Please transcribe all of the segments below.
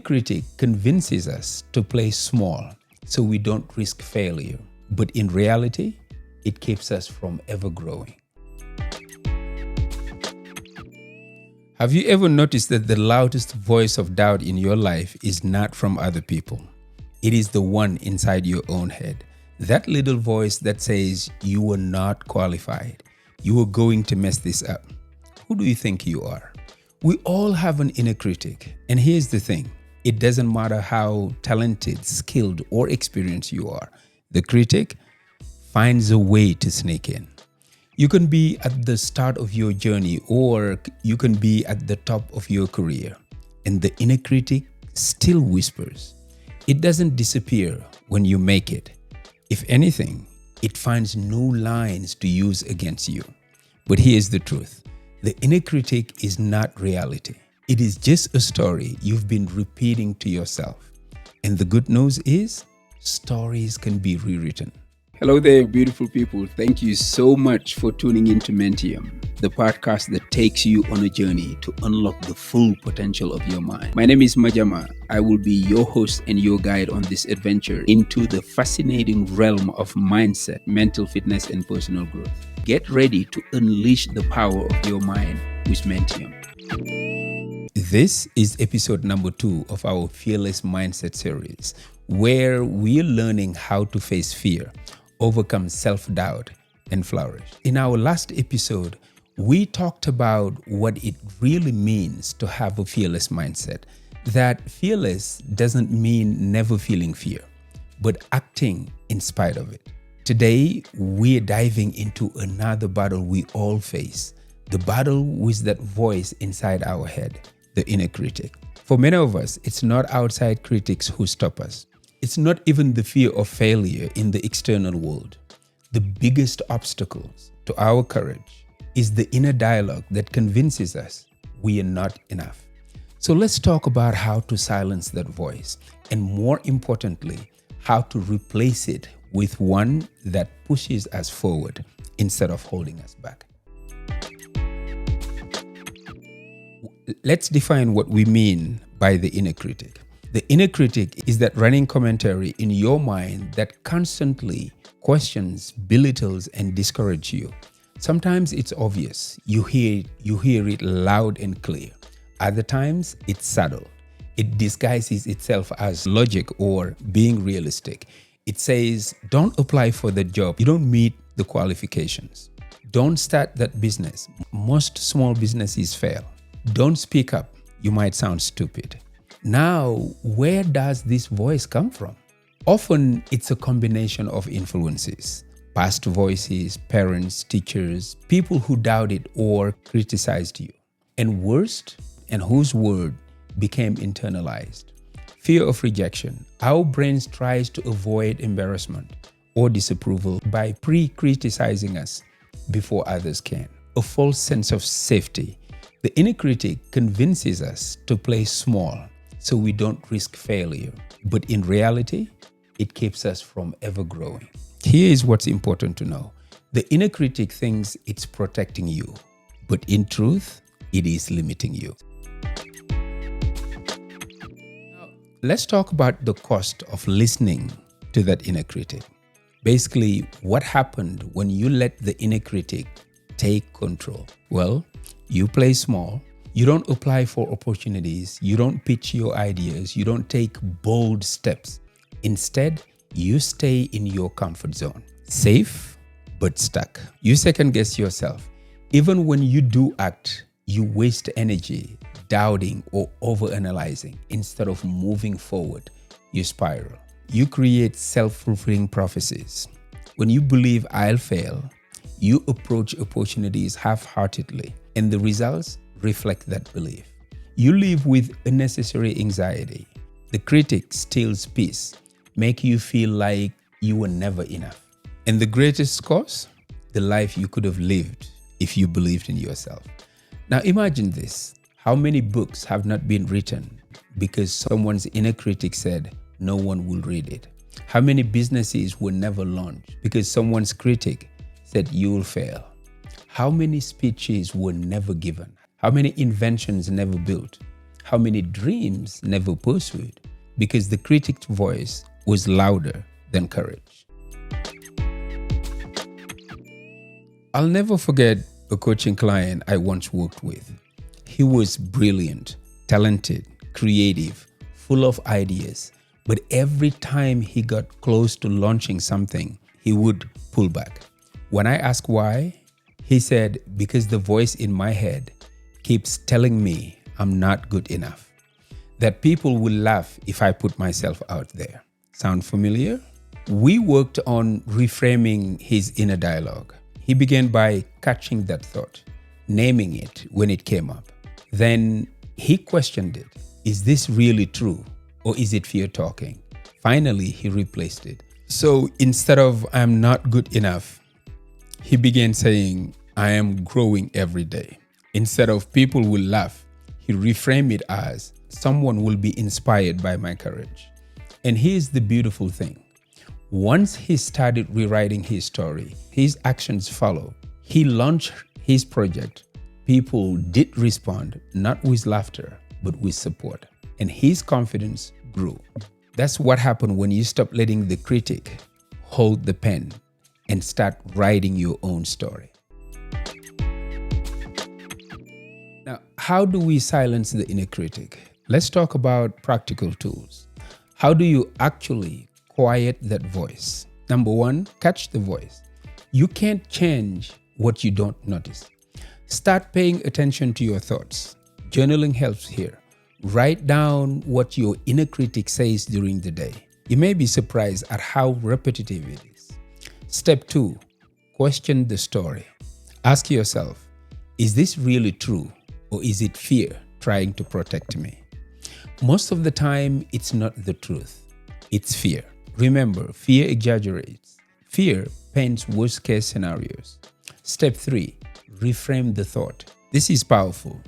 Critic convinces us to play small so we don't risk failure, but in reality, it keeps us from ever growing. Have you ever noticed that the loudest voice of doubt in your life is not from other people? It is the one inside your own head. That little voice that says you were not qualified. You are going to mess this up. Who do you think you are? We all have an inner critic. And here's the thing. It doesn't matter how talented, skilled, or experienced you are. The critic finds a way to sneak in. You can be at the start of your journey, or you can be at the top of your career, and the inner critic still whispers. It doesn't disappear when you make it. If anything, it finds new lines to use against you. But here's the truth. The inner critic is not reality. It is just a story you've been repeating to yourself. And the good news is, stories can be rewritten. Hello there, beautiful people. Thank you so much for tuning into Mentium, the podcast that takes you on a journey to unlock the full potential of your mind. My name is Madiama. I will be your host and your guide on this adventure into the fascinating realm of mindset, mental fitness, and personal growth. Get ready to unleash the power of your mind with Mentium. This is episode number 2 of our Fearless Mindset series, where we're learning how to face fear, overcome self-doubt, and flourish. In our last episode, we talked about what it really means to have a fearless mindset. That fearless doesn't mean never feeling fear, but acting in spite of it. Today, we're diving into another battle we all face, the battle with that voice inside our head, the inner critic. For many of us, it's not outside critics who stop us. It's not even the fear of failure in the external world. The biggest obstacles to our courage is the inner dialogue that convinces us we are not enough. So let's talk about how to silence that voice, and more importantly, how to replace it with one that pushes us forward instead of holding us back. Let's define what we mean by the inner critic. The inner critic is that running commentary in your mind that constantly questions, belittles, and discourages you. Sometimes it's obvious. You hear it loud and clear. Other times, it's subtle. It disguises itself as logic or being realistic. It says, don't apply for the job. You don't meet the qualifications. Don't start that business. Most small businesses fail. Don't speak up. You might sound stupid. Now, where does this voice come from? Often, it's a combination of influences. Past voices, parents, teachers, people who doubted or criticized you. And worst, and whose word became internalized. Fear of rejection. Our brains tries to avoid embarrassment or disapproval by pre-criticizing us before others can. A false sense of safety. The inner critic convinces us to play small so we don't risk failure. But in reality, it keeps us from ever growing. Here is what's important to know. The inner critic thinks it's protecting you, but in truth, it is limiting you. Now, let's talk about the cost of listening to that inner critic. Basically, what happened when you let the inner critic take control? Well, you play small. You don't apply for opportunities. You don't pitch your ideas. You don't take bold steps. Instead, you stay in your comfort zone. Safe, but stuck. You second guess yourself. Even when you do act, you waste energy doubting or overanalyzing. Instead of moving forward, you spiral. You create self-fulfilling prophecies. When you believe I'll fail, you approach opportunities half-heartedly, and the results reflect that belief. You live with unnecessary anxiety. The critic steals peace, make you feel like you were never enough. And the greatest cost? The life you could have lived if you believed in yourself. Now imagine this. How many books have not been written because someone's inner critic said no one will read it? How many businesses were never launched because someone's critic said you will fail? How many speeches were never given? How many inventions never built? how many dreams never pursued because the critic's voice was louder than courage. I'll never forget a coaching client I once worked with. He was brilliant, talented, creative, full of ideas, but every time he got close to launching something, he would pull back. When I asked why, he said, because the voice in my head keeps telling me I'm not good enough, that people will laugh if I put myself out there. Sound familiar? We worked on reframing his inner dialogue. He began by catching that thought, naming it when it came up. Then he questioned it. Is this really true, or is it fear talking? Finally, he replaced it. So instead of I'm not good enough, he began saying, I am growing every day. Instead of people will laugh, he reframed it as someone will be inspired by my courage. And here's the beautiful thing. Once he started rewriting his story, his actions followed. He launched his project. People did respond, not with laughter, but with support. And his confidence grew. That's what happened when you stop letting the critic hold the pen and start writing your own story. Now, how do we silence the inner critic? Let's talk about practical tools. How do you actually quiet that voice? Number one, catch the voice. You can't change what you don't notice. Start paying attention to your thoughts. Journaling helps here. Write down what your inner critic says during the day. You may be surprised at how repetitive it is. Step two, question the story. Ask yourself, is this really true, or is it fear trying to protect me? Most of the time, it's not the truth. It's fear. Remember, fear exaggerates. Fear paints worst-case scenarios. Step three, reframe the thought. This is powerful.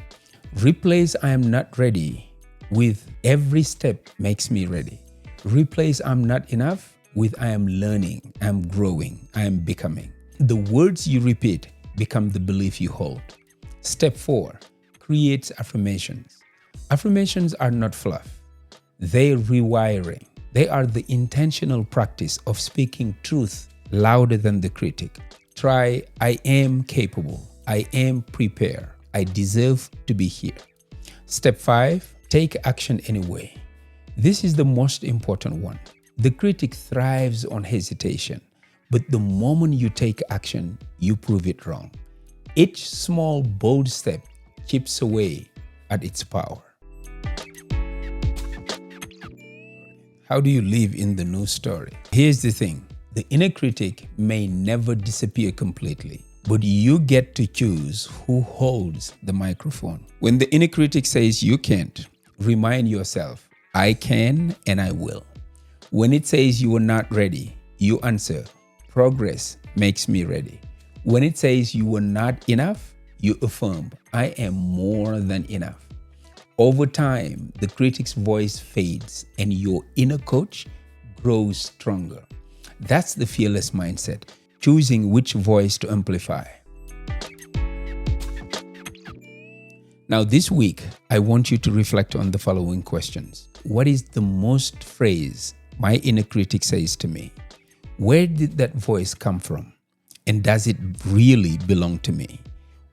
Replace I am not ready with every step makes me ready. Replace I'm not enough with I am learning, I am growing, I am becoming. The words you repeat become the belief you hold. Step four, create affirmations. Affirmations are not fluff. They're rewiring. They are the intentional practice of speaking truth louder than the critic. Try, I am capable. I am prepared. I deserve to be here. Step five, take action anyway. This is the most important one. The critic thrives on hesitation, but the moment you take action, you prove it wrong. Each small, bold step chips away at its power. How do you live in the new story? Here's the thing. The inner critic may never disappear completely, but you get to choose who holds the microphone. When the inner critic says you can't, remind yourself, I can and I will. When it says you are not ready, you answer, progress makes me ready. When it says you are not enough, you affirm, I am more than enough. Over time, the critic's voice fades and your inner coach grows stronger. That's the fearless mindset, choosing which voice to amplify. Now, this week, I want you to reflect on the following questions. What is the most phrase my inner critic says to me? Where did that voice come from? And does it really belong to me?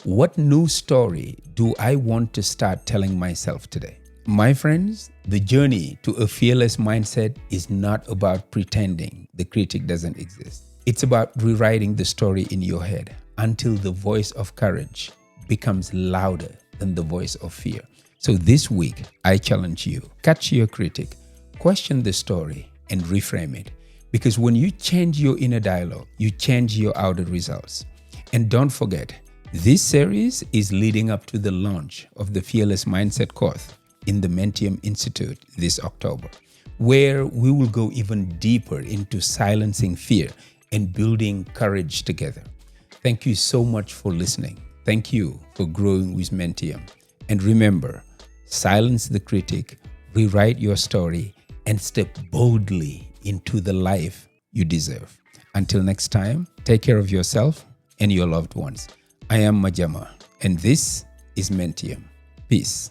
What new story do I want to start telling myself today? My friends, the journey to a fearless mindset is not about pretending the critic doesn't exist. It's about rewriting the story in your head until the voice of courage becomes louder than the voice of fear. So this week, I challenge you, catch your critic, question the story, and reframe it. Because when you change your inner dialogue, you change your outer results. And don't forget, this series is leading up to the launch of the Fearless Mindset course in the Mentium Institute this October, where we will go even deeper into silencing fear and building courage together. Thank you so much for listening. Thank you for growing with Mentium. And remember, silence the critic, rewrite your story, and step boldly into the life you deserve. Until next time, take care of yourself and your loved ones. I am Madiama, and this is Mentium. Peace.